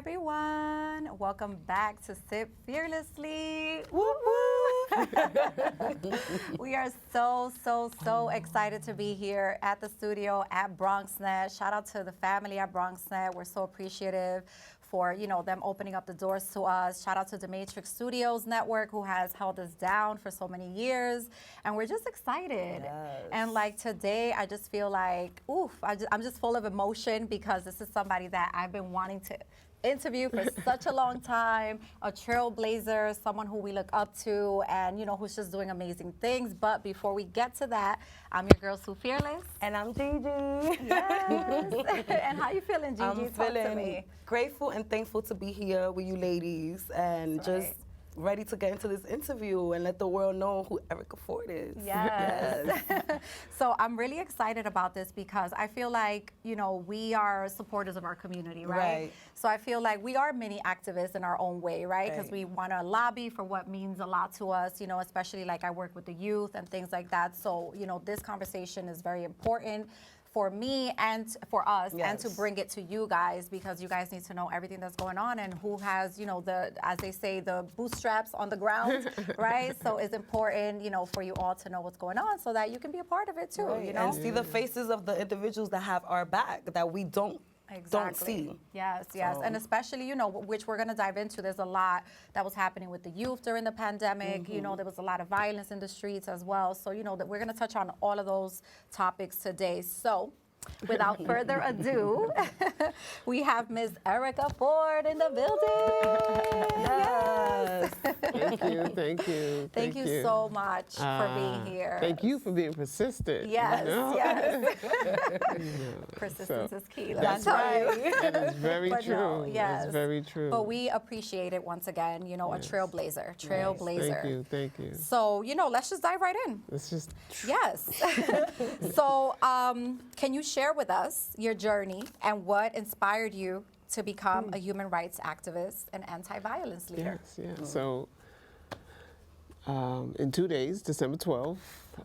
everyone. Welcome back to Sip Fearlessly. Woo woo! We are so excited to be here at the studio at BronxNet. Shout out to the family at BronxNet. We're so appreciative for them opening up the doors to us. Shout out to the Matrix Studios Network, who has held us down for so many years, and we're just excited. Yes. And like today, I just feel like, I'm just full of emotion because this is somebody that I've been wanting to interview for such a long time, a trailblazer, someone who we look up to, and who's just doing amazing things. But before we get to that, I'm your girl Sue Fearless. And I'm Gigi. Yes. And how you feeling, Gigi? I'm Talk to feeling me. grateful and thankful to be here with you ladies and That's just right. ready to get into this interview and let the world know who Erica Ford is. Yes. So I'm really excited about this because I feel like, we are supporters of our community, right? Right. So I feel like we are mini activists in our own way, right? Because we want to lobby for what means a lot to us, especially like I work with the youth and things like that. So, this conversation is very important for me and for us, and to bring it to you guys, because you guys need to know everything that's going on and who has, as they say, the bootstraps on the ground, right? So it's important, for you all to know what's going on so that you can be a part of it too, Right. And see the faces of the individuals that have our back that we don't see. Yes. So. And especially, which we're going to dive into. There's a lot that was happening with the youth during the pandemic. There was a lot of violence in the streets as well. So, that we're going to touch on all of those topics today. So, without further ado, we have Ms. Erica Ford in the building. Yes. Thank you. Thank you so much for being here. Thank you for being persistent. Yes. Persistence is key. That's right. That is very But true. no, yes. That's very true. But we appreciate it once again, a trailblazer. Thank you. So, let's just dive right in. It's just Yes. So, can you share with us your journey and what inspired you to become a human rights activist and anti-violence leader? yes. So, in 2 days, December 12th,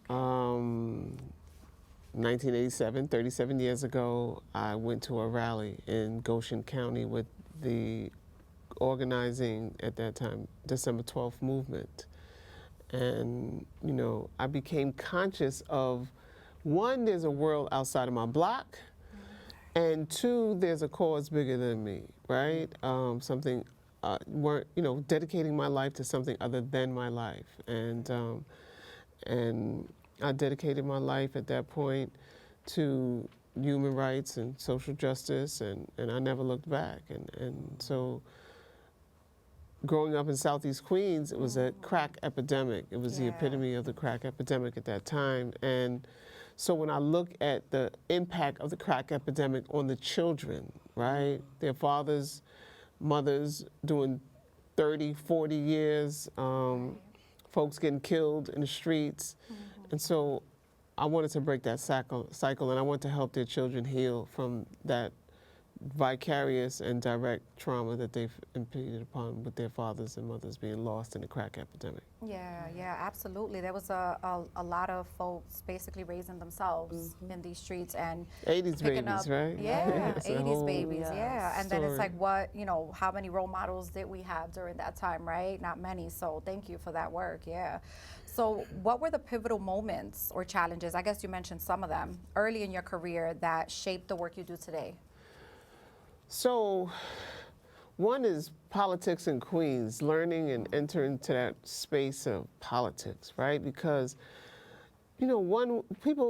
1987, 37 years ago, I went to a rally in Goshen County with the organizing, at that time, December 12th movement. And, I became conscious of, one, there's a world outside of my block, and two, there's a cause bigger than me, right? Something, dedicating my life to something other than my life. And I dedicated my life at that point to human rights and social justice, and I never looked back. And so growing up in Southeast Queens, it was a crack epidemic. It was the epitome of the crack epidemic at that time. And so when I look at the impact of the crack epidemic on the children, right? Their fathers, mothers doing 30, 40 years, folks getting killed in the streets. And so I wanted to break that cycle, and I want to help their children heal from that vicarious and direct trauma that they've impeded upon with their fathers and mothers being lost in the crack epidemic. Yeah, absolutely. There was a lot of folks basically raising themselves in these streets and 80s picking babies, up, right? Yeah, It's a 80s whole babies, And then it's story. like, how many role models did we have during that time, right? Not many. So thank you for that work, So what were the pivotal moments or challenges, I guess you mentioned some of them, early in your career that shaped the work you do today? So, one is politics in Queens, learning and entering into that space of politics, right? Because, Deepak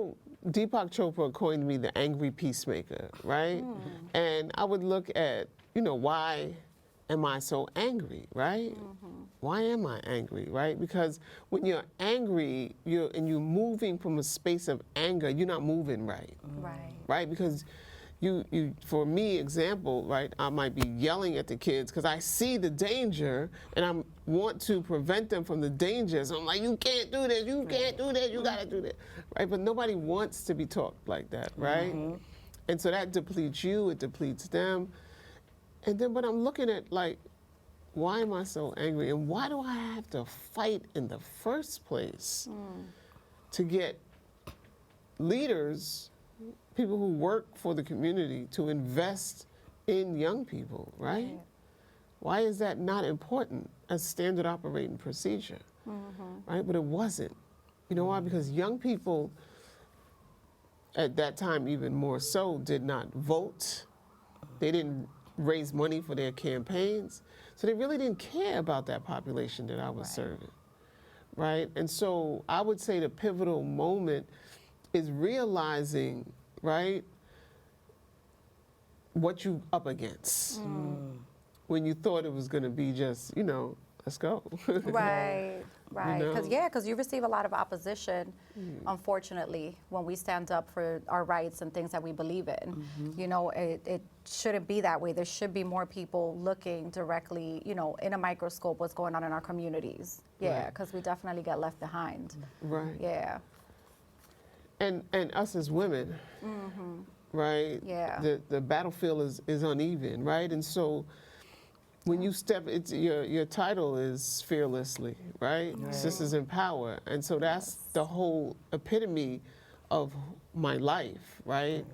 Chopra coined me the angry peacemaker, right? And I would look at, why am I so angry, right? Why am I angry, right? Because when you're angry, you're moving from a space of anger, you're not moving right. Right? Because for me, example, right, I might be yelling at the kids because I see the danger and I want to prevent them from the danger. So I'm like, you can't do this, you can't do that, you gotta do that, right? But nobody wants to be talked like that, right? And so that depletes you, it depletes them. And then, but I'm looking at like, why am I so angry? And why do I have to fight in the first place to get leaders, people who work for the community, to invest in young people, right? Why is that not important as standard operating procedure? Right? But it wasn't. You know why? Because young people at that time, even more so, did not vote. They didn't raise money for their campaigns. So they really didn't care about that population that I was serving. Right? And so I would say the pivotal moment is realizing, right, what you up against. When you thought it was going to be just, let's go. Right. Because know? because you receive a lot of opposition, unfortunately, when we stand up for our rights and things that we believe in. It shouldn't be that way. There should be more people looking directly, in a microscope what's going on in our communities. Yeah, because we definitely get left behind. Right. Yeah. And us as women, right? Yeah. The battlefield is uneven, right? And so when you step, your title is fearlessly, right? Sisters in Power. And so that's the whole epitome of my life, right?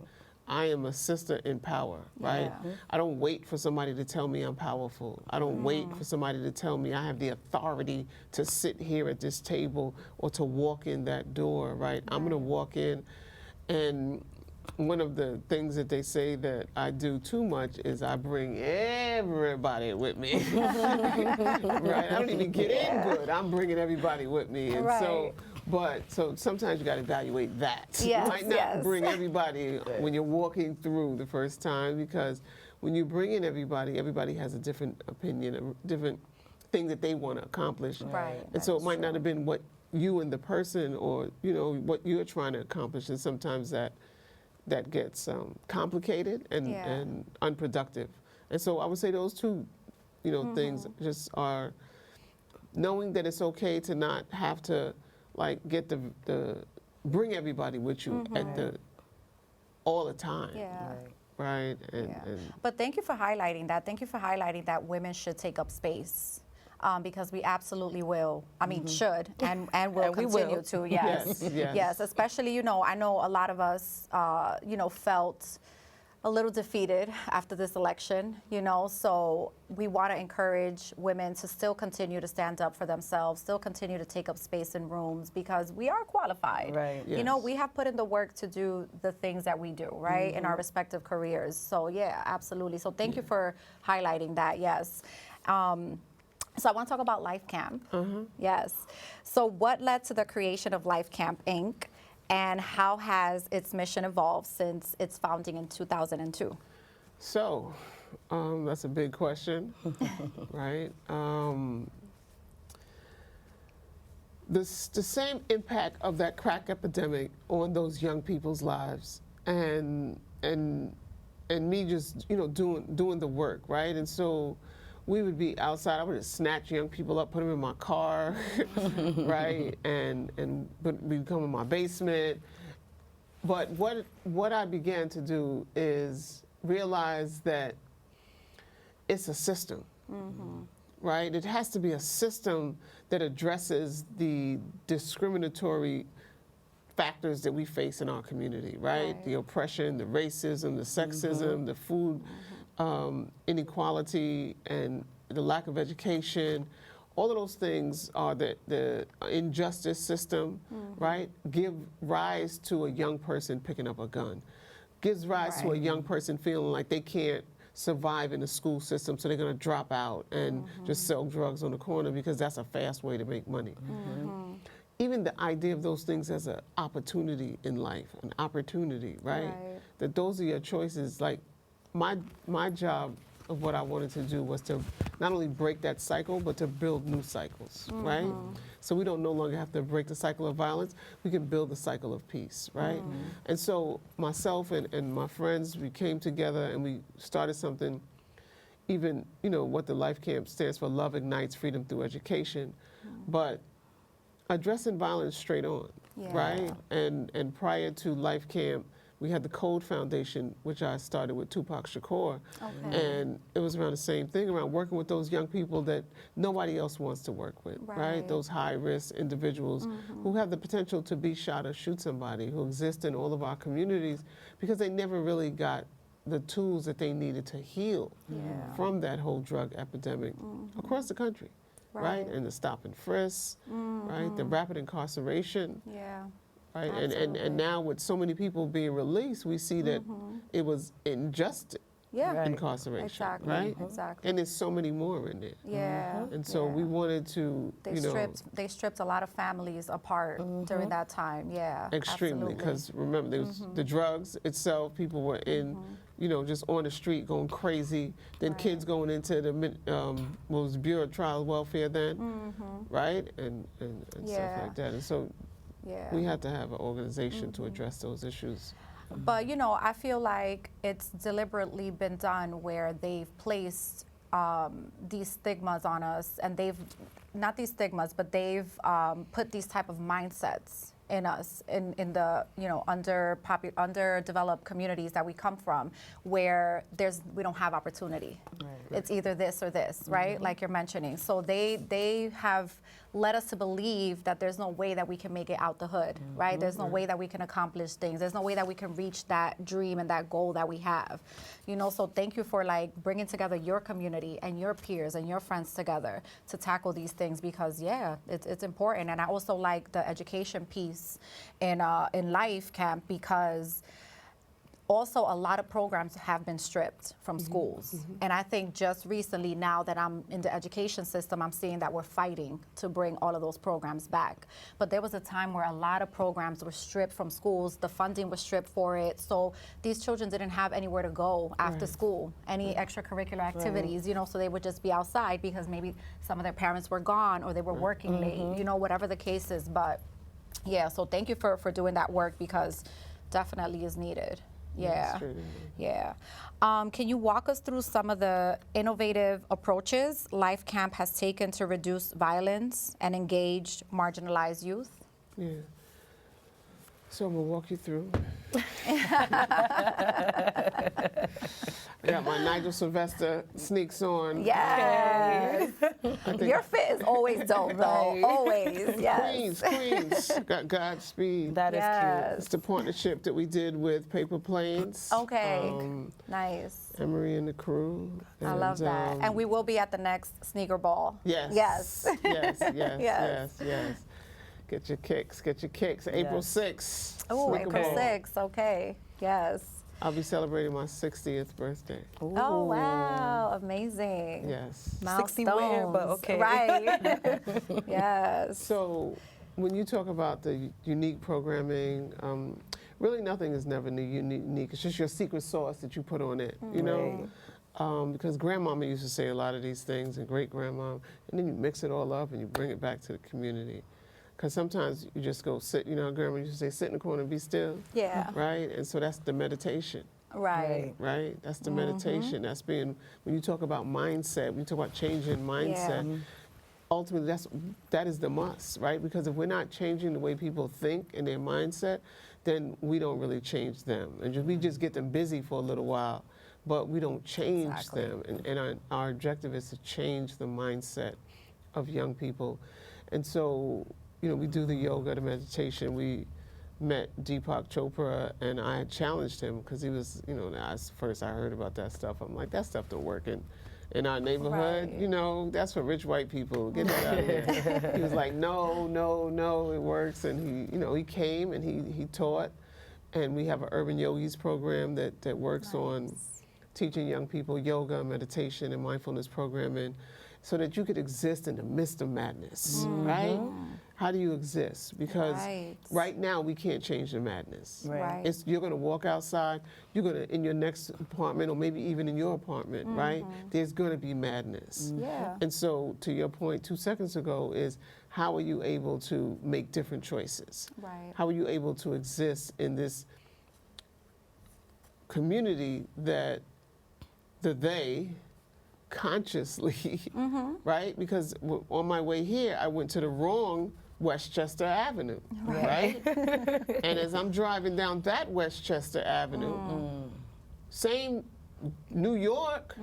I am a sister in power, right? Yeah. I don't wait for somebody to tell me I'm powerful. I don't wait for somebody to tell me I have the authority to sit here at this table or to walk in that door, right? I'm gonna walk in, and one of the things that they say that I do too much is I bring everybody with me. Right? I don't even get in good. I'm bringing everybody with me. And so sometimes you got to evaluate that. Yes, You might not bring everybody when you're walking through the first time, because when you bring in everybody, everybody has a different opinion, a different thing that they want to accomplish. Right. And so it might not have been what you and the person or, what you're trying to accomplish. And sometimes that gets complicated and unproductive. And so I would say those two, things just are knowing that it's okay to not have to get the bring everybody with you at all the time. Yeah. Right. And But thank you for highlighting that. Thank you for highlighting that women should take up space. Because we absolutely will. I mean, should and will And we continue will. to. Yes. Yes. Especially, I know a lot of us, felt a little defeated after this election. So we want to encourage women to still continue to stand up for themselves, still continue to take up space in rooms, because we are qualified. Right. Yes. We have put in the work to do the things that we do, right, in our respective careers. So yeah, absolutely. So thank you for highlighting that. Yes. So I want to talk about Life Camp. Yes. So what led to the creation of Life Camp, Inc., and how has its mission evolved since its founding in 2002? So that's a big question, right? The same impact of that crack epidemic on those young people's lives, and me just doing the work, right? And so we would be outside. I would just snatch young people up, put them in my car, right, and we'd come in my basement. But what I began to do is realize that it's a system, right? It has to be a system that addresses the discriminatory factors that we face in our community, right? The oppression, the racism, the sexism, the food inequality, and the lack of education. All of those things are the injustice system, right? Give rise to a young person picking up a gun. Gives rise to a young person feeling like they can't survive in the school system, so they're going to drop out and just sell drugs on the corner because that's a fast way to make money. Even the idea of those things as an opportunity in life, an opportunity, right? That those are your choices. Like my job of what I wanted to do was to not only break that cycle, but to build new cycles, right? So we don't no longer have to break the cycle of violence, we can build the cycle of peace, right? And so myself and my friends, we came together and we started something, even, what the Life Camp stands for, Love Ignites Freedom Through Education, but addressing violence straight on, right? And prior to Life Camp, we had the Code Foundation, which I started with Tupac Shakur. And it was around the same thing, around working with those young people that nobody else wants to work with, right? Those high-risk individuals who have the potential to be shot or shoot somebody, who exist in all of our communities because they never really got the tools that they needed to heal from that whole drug epidemic across the country, right? And the stop and frisk, right? The rapid incarceration, right? And now with so many people being released, we see that it was unjust incarceration, exactly. right? Exactly. And there's so many more in there. Yeah. And so we wanted to, They stripped a lot of families apart during that time. Yeah. extremely, because remember, there was the drugs itself. People were in, just on the street going crazy. Then kids going into the what was Bureau of Child Welfare then, right? And stuff like that. And so we had to have an organization to address those issues. But I feel like it's deliberately been done where they've placed these stigmas on us, and they've not these stigmas, but they've put these type of mindsets in us in the underdeveloped communities that we come from, where we don't have opportunity. It's either this or this, right? Like you're mentioning. So they have led us to believe that there's no way that we can make it out the hood, right? There's no way that we can accomplish things. There's no way that we can reach that dream and that goal that we have. So thank you for like bringing together your community and your peers and your friends together to tackle these things, because it's important. And I also like the education piece in Life Camp, because also a lot of programs have been stripped from schools. And I think just recently, now that I'm in the education system, I'm seeing that we're fighting to bring all of those programs back. But there was a time where a lot of programs were stripped from schools. The funding was stripped for it. So these children didn't have anywhere to go after school, any extracurricular activities, so they would just be outside because maybe some of their parents were gone or they were working late, whatever the case is. But yeah, so thank you for doing that work, because definitely is needed. Yeah. Can you walk us through some of the innovative approaches Life Camp has taken to reduce violence and engage marginalized youth? Yeah. So I'm gonna walk you through. I got my Nigel Sylvester sneaks on. Yes. Your fit is always dope, though. Always, yes. Queens. Got Godspeed. That is cute. It's the partnership that we did with Paper Planes. Okay. Nice. Emery and the crew. I love that. And we will be at the next sneaker ball. Yes. Yes. Get your kicks. April 6th. Oh, April 6th. Okay. Yes. I'll be celebrating my 60th birthday. Ooh. Oh, wow. Amazing. Yes. 60 where, but okay. Right. Yes. So when you talk about the unique programming, really nothing is never unique. It's just your secret sauce that you put on it, because grandmama used to say a lot of these things, and great-grandma, and then you mix it all up and you bring it back to the community. Because sometimes you just go sit, grandma used to say, sit in the corner and be still. Yeah. Right? And so that's the meditation. Right. That's the meditation. That's when you talk about mindset, when you talk about changing mindset, ultimately that is the must, right? Because if we're not changing the way people think and their mindset, then we don't really change them. And we just get them busy for a little while, but we don't change them. And our objective is to change the mindset of young people. And so, we do the yoga, the meditation. We met Deepak Chopra, and I had challenged him because he was, first I heard about that stuff. I'm like, that stuff don't work in our neighborhood. That's for rich white people. Get that out of here. He was like, no, it works. And he came and he taught. And we have an urban yogis program that works on teaching young people yoga, meditation, and mindfulness programming, so that you could exist in the midst of madness, right? How do you exist? Because right now we can't change the madness. You're going to walk outside, you're going to, in your next apartment, or maybe even in your apartment, right? There's going to be madness. And so, to your point 2 seconds ago, is how are you able to make different choices? How are you able to exist in this community that they consciously, right? Because on my way here, I went to the wrong Westchester Avenue, right? And as I'm driving down that Westchester Avenue, same New York,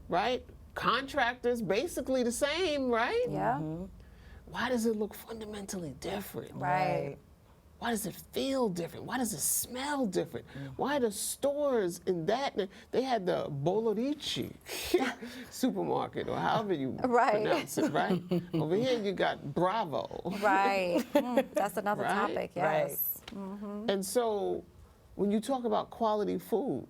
right? Contractors, basically the same, right? Yeah. Why does it look fundamentally different? Right. Why does it feel different? Why does it smell different? Why the stores in that, they had the Bolorici supermarket, or however you pronounce it, right? Over here you got Bravo. Right. That's another Right? topic, yes. And so when you talk about quality food,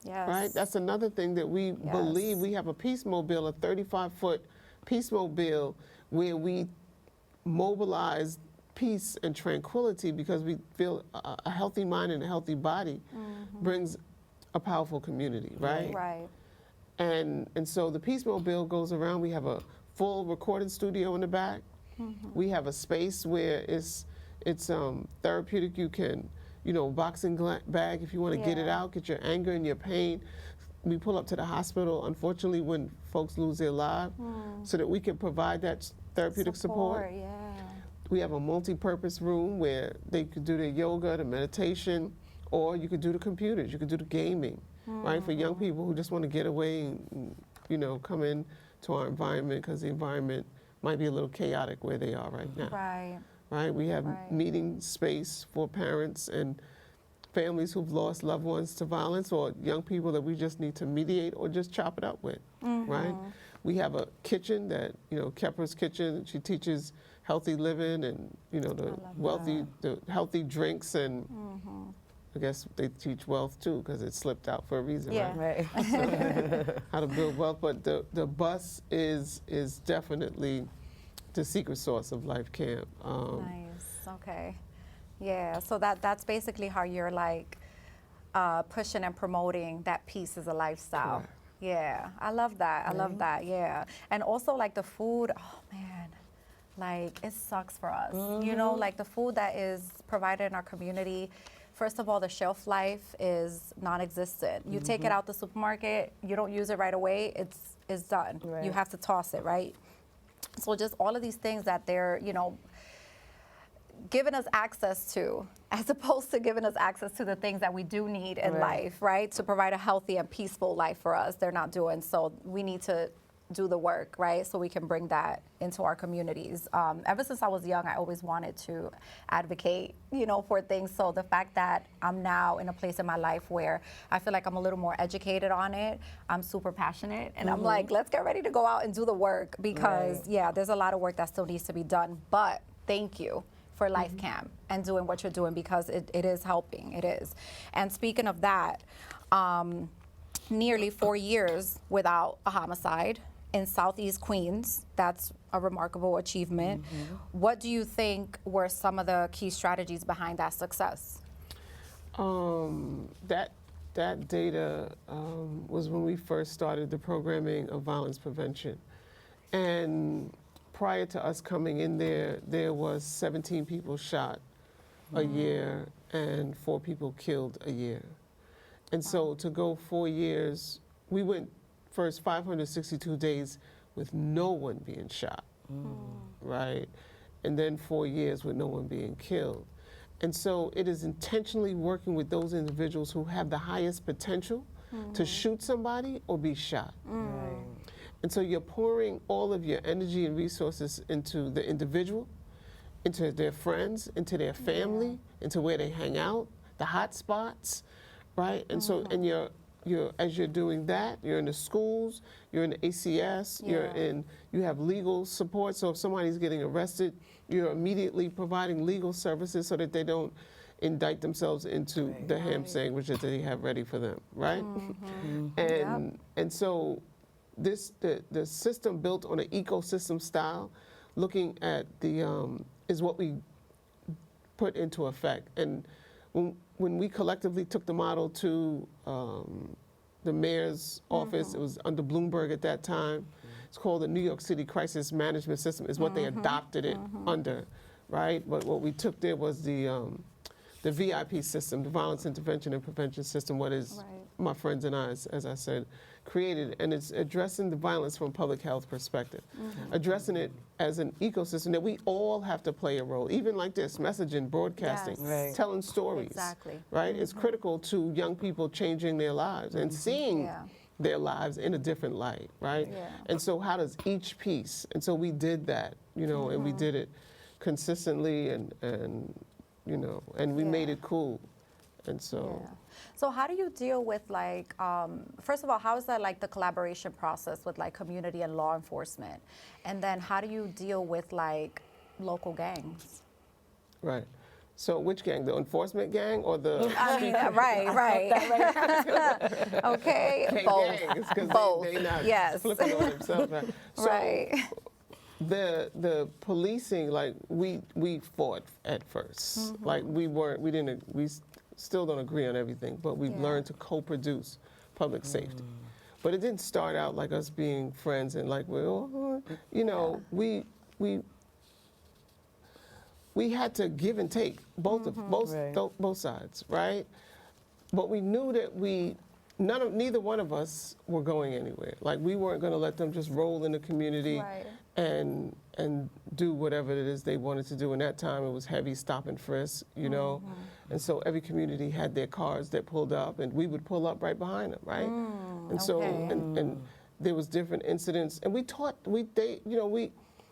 Yes. right? That's another thing that we believe. We have a peace mobile, a 35-foot peace mobile, where we mobilize peace and tranquility, because we feel a healthy mind and a healthy body brings a powerful community, right? Right. And so the peace mobile goes around. We have a full recording studio in the back. We have a space where it's therapeutic. You can, boxing bag if you want to get it out, get your anger and your pain. We pull up to the hospital, unfortunately, when folks lose their lives, so that we can provide that therapeutic support. Yeah. We have a multi-purpose room where they could do their yoga, the meditation, or you could do the computers, you could do the gaming, right? For young people who just want to get away and, come in to our environment, because the environment might be a little chaotic where they are right now. Right. Right? We have meeting space for parents and families who've lost loved ones to violence, or young people that we just need to mediate or just chop it up with, right? We have a kitchen that, Kepra's Kitchen. She teaches healthy living and, the healthy drinks, and I guess they teach wealth too, because it slipped out for a reason, right? How to build wealth. But the bus is definitely the secret sauce of Life Camp. Nice. Okay. Yeah. So that's basically how you're like pushing and promoting that peace as a lifestyle. Correct. Yeah. I love that. I love that. Yeah. And also like the food. Oh man. Like it sucks for us. Like the food that is provided in our community. First of all, the shelf life is non-existent. You take it out the supermarket, you don't use it right away, it's done. Right. You have to toss it, right? So just all of these things that they're, giving us access to, as opposed to giving us access to the things that we do need in life, right? To provide a healthy and peaceful life for us, they're not doing. So we need to do the work, right? So we can bring that into our communities. Ever since I was young, I always wanted to advocate, for things. So the fact that I'm now in a place in my life where I feel like I'm a little more educated on it, I'm super passionate. And I'm like, let's get ready to go out and do the work, because there's a lot of work that still needs to be done. But thank you for Life Camp and doing what you're doing, because it is helping, it is. And speaking of that, nearly 4 years without a homicide in Southeast Queens. That's a remarkable achievement. What do you think were some of the key strategies behind that success? That data was when we first started the programming of violence prevention. And prior to us coming in there was 17 people shot a year and 4 people killed a year. And so to go 4 years, we went first 562 days with no one being shot, right? And then 4 years with no one being killed. And so it is intentionally working with those individuals who have the highest potential to shoot somebody or be shot. And so you're pouring all of your energy and resources into the individual, into their friends, into their family, into where they hang out, the hot spots, right? And so, and you're as you're doing that, you're in the schools, you're in the ACS, you have legal support. So if somebody's getting arrested, you're immediately providing legal services so that they don't indict themselves into the ham sandwich that they have ready for them, right? And so the system built on an ecosystem style, looking at is what we put into effect. And when we collectively took the model to the mayor's office, it was under Bloomberg at that time. It's called the New York City Crisis Management System, is what they adopted it under, right? But what we took there was the VIP system, the Violence Intervention and Prevention System, what is my friends and I, as I said, created, and it's addressing the violence from a public health perspective, addressing it as an ecosystem that we all have to play a role, even like this, messaging, broadcasting, telling stories, right? It's critical to young people changing their lives and seeing their lives in a different light, right? And so how does each piece, and so we did that, and we did it consistently and you know, and we made it cool. And so, Yeah. So how do you deal with like, first of all, how is that like the collaboration process with like community and law enforcement? And then how do you deal with like local gangs? right. So which gang? The enforcement gang or the I mean, right. Okay, both. gangs? Because Both. they not Yes. flipping on themselves. Right. So Right. the policing, like we fought at first. Like we still don't agree on everything, but we've Yeah. learned to co-produce public safety. But it didn't start out like us being friends and like, well, you know, we had to give and take both both sides, right? But we knew that neither one of us were going anywhere. Like we weren't going to let them just roll in the community Right. and do whatever it is they wanted to do. And that time it was heavy stop and frisk, you know. And so every community had their cars that pulled up, and we would pull up right behind them, right? And so okay. and there was different incidents, and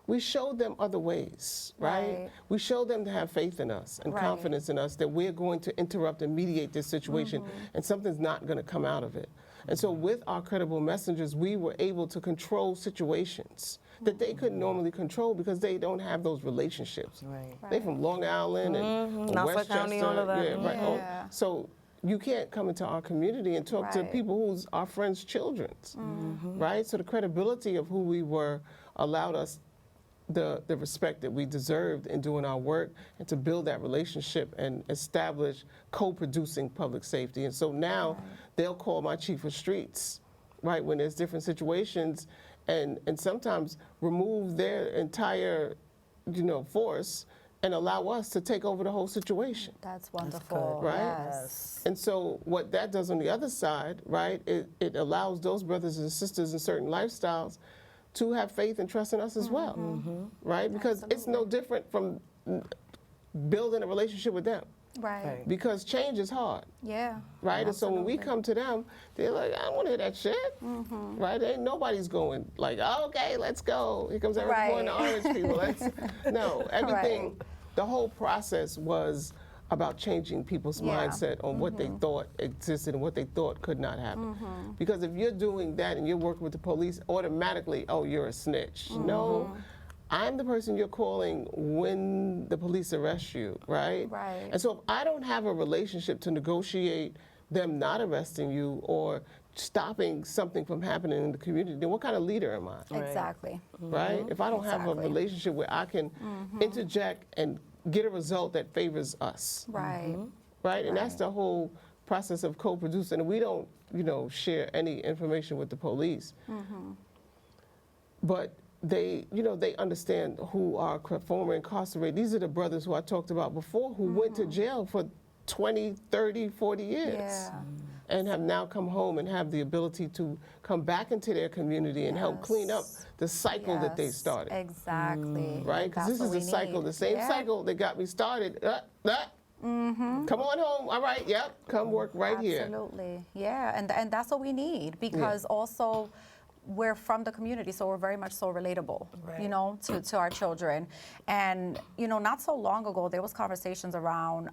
we showed them other ways, right? Right. We showed them to have faith in us and Right. confidence in us that we're going to interrupt and mediate this situation, and something's not going to come out of it. And so with our credible messengers, we were able to control situations that they couldn't normally control because they don't have those relationships. Right. They from Long Island and Nassau Westchester. County, all of that. Yeah, right. Oh, Yeah. so you can't come into our community and talk to Right. people who's our friends' children's, right? So the credibility of who we were allowed us the respect that we deserved in doing our work and to build that relationship and establish co-producing public safety. And so now they'll call my chief of streets, right, when there's different situations and sometimes remove their entire, you know, force and allow us to take over the whole situation. That's wonderful. Right? Yes. And so what that does on the other side, right, it allows those brothers and sisters in certain lifestyles to have faith and trust in us as well, right? Because it's no different from building a relationship with them, Right. because change is hard, Yeah. right? And so when we come to them, they're like, I don't want to hear that shit, right? Ain't nobody's going like, oh, okay, let's go. Here comes Eric Right. and the orange people. No, everything, the whole process was about changing people's Yeah. mindset on what they thought existed and what they thought could not happen. Because if you're doing that and you're working with the police, automatically, oh, you're a snitch. No, I'm the person you're calling when the police arrest you, right? Right. And so if I don't have a relationship to negotiate them not arresting you or stopping something from happening in the community, then what kind of leader am I? Exactly. Right? If I don't have a Exactly. relationship where I can interject and get a result that favors us, Right. right? And that's the whole process of co-producing. And we don't, you know, share any information with the police. But they, you know, they understand who are former incarcerated. These are the brothers who I talked about before who went to jail for 20, 30, 40 years. Yeah. And have now come home and have the ability to come back into their community and help clean up the cycle that they Yes, started. Exactly. Right? Because That's this is what a we cycle, need. the same Yeah. cycle that got me started. Come on home. All right, yep. Come work right here. Absolutely. Yeah, and that's what we need because also we're from the community, so we're very much so relatable, you know, to our children. And, you know, not so long ago, there was conversations around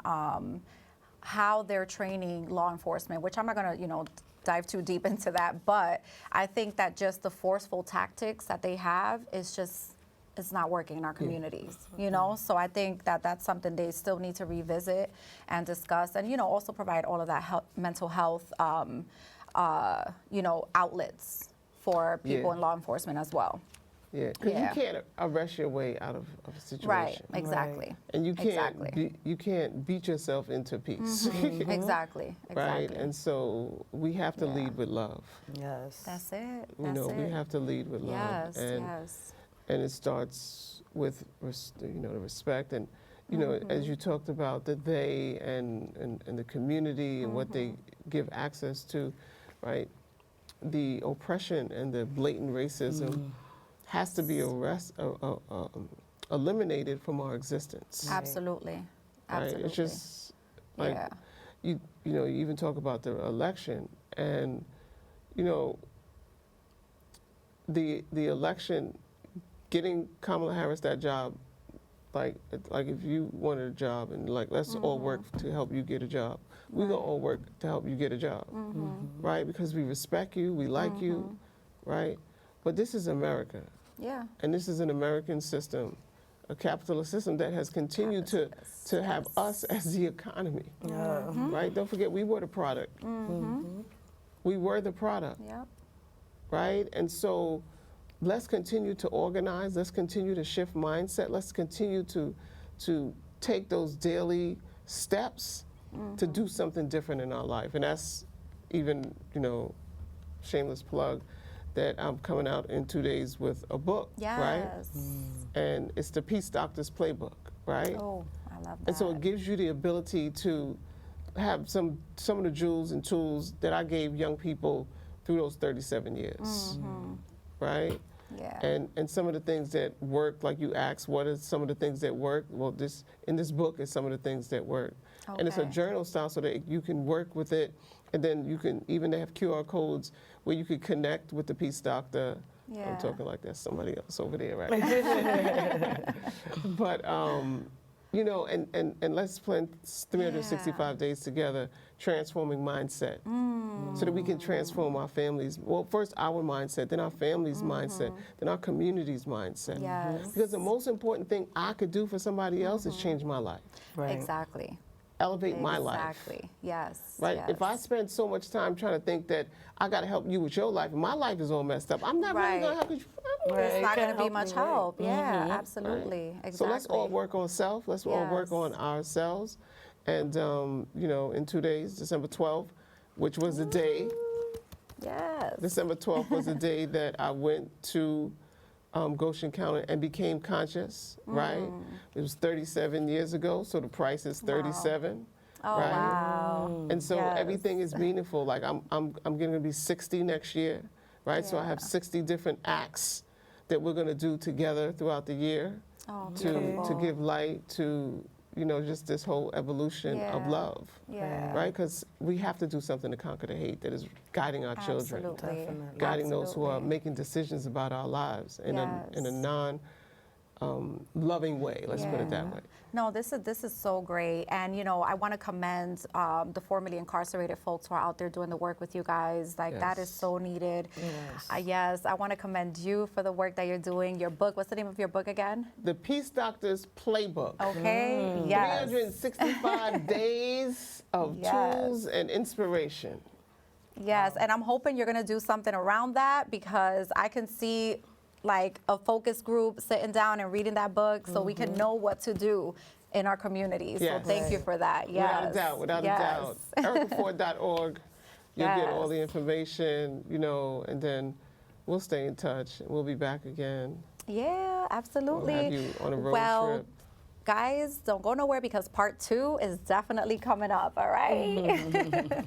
how they're training law enforcement, which I'm not going to, you know, dive too deep into that. But I think that just the forceful tactics that they have is just, it's not working in our communities, you know? So I think that that's something they still need to revisit and discuss and, you know, also provide all of that mental health, you know, outlets for people in law enforcement as well. Yeah, because you can't arrest your way out of a situation. Right, exactly. And you can't Exactly. you can't beat yourself into peace. Exactly, Right? exactly. And so we have to lead with love. Yes. That's it, You that's know, it. we have to lead with love. Yes, and, yes. and it starts with, you know, the respect and, you know, as you talked about the they and the community and what they give access to, right? The oppression and the blatant racism has to be eliminated from our existence. Absolutely, Right? absolutely. It's just like Yeah. you know, you even talk about the election and, you know, the election, getting Kamala Harris that job like if you wanted a job and like let's all work to help you get a job. We gonna all work to help you get a job, right? Because we respect you, we like you, right? But this is America, Yeah. and this is an American system, a capitalist system that has continued to have us as the economy, right? Don't forget, we were the product. We were the product, Yep. right? And so let's continue to organize, let's continue to shift mindset, let's continue to take those daily steps to do something different in our life. And that's even, you know, shameless plug, that I'm coming out in 2 days with a book, right? Yes. And it's the Peace Doctor's Playbook, right? Oh, I love that. And so it gives you the ability to have some of the jewels and tools that I gave young people through those 37 years, right? Yeah. And some of the things that work, like you asked, what are some of the things that work? Well, in this book is some of the things that work. And it's a Okay. journal style so that you can work with it, and then you can even have QR codes where you could connect with the Peace Doctor. Yeah. I'm talking like that's somebody else over there, right? But you know, and let's plan 365 days together, transforming mindset, so that we can transform our families. Well, first our mindset, then our family's mindset, then our community's mindset. Yes. Because the most important thing I could do for somebody else is change my life, Right. Exactly. elevate my life. Exactly. Yes. Right? Yes. If I spend so much time trying to think that I got to help you with your life, and my life is all messed up, I'm not really Right. going to help you. Right. It's not It going to can't be help much me, right. help. Yeah, absolutely. Exactly. So let's all work on self. Let's all work Yes. on ourselves. And, you know, in 2 days, December 12th, which was the day, Yes. December 12th was the day that I went to Goshen County and became conscious, right? It was 37 years ago, so the price is 37. Oh, right? wow. And so Yes. everything is meaningful. Like I'm going to be 60 next year, right? So I have 60 different acts that we're going to do together throughout the year Oh, to beautiful. give light to, you know, just this whole evolution of Yeah. love, Yeah. right? Because we have to do something to conquer the hate that is guiding our children, Absolutely. Definitely. guiding those who are Absolutely. making decisions about our lives in a Yes. non loving way. Let's put it that Yeah. way. No, this is so great, and you know I want to commend the formerly incarcerated folks who are out there doing the work with you guys. Like that is Yes. so needed. Yes. Yes, I want to commend you for the work that you're doing. Your book. What's the name of your book again? The Peace Doctor's Playbook. Okay. Yes. 365 days of Yes. tools and inspiration. Yes, and I'm hoping you're going to do something around that because I can see like a focus group sitting down and reading that book so we can know what to do in our communities. Yes. So thank you for that. Yes. Without a doubt, without Yes. a doubt. EricaFord.org. You'll get all Yes. the information, you know, and then we'll stay in touch. We'll be back again. Yeah, absolutely. We'll have you on a road well, trip. guys, don't go nowhere because part 2 is definitely coming up, all right?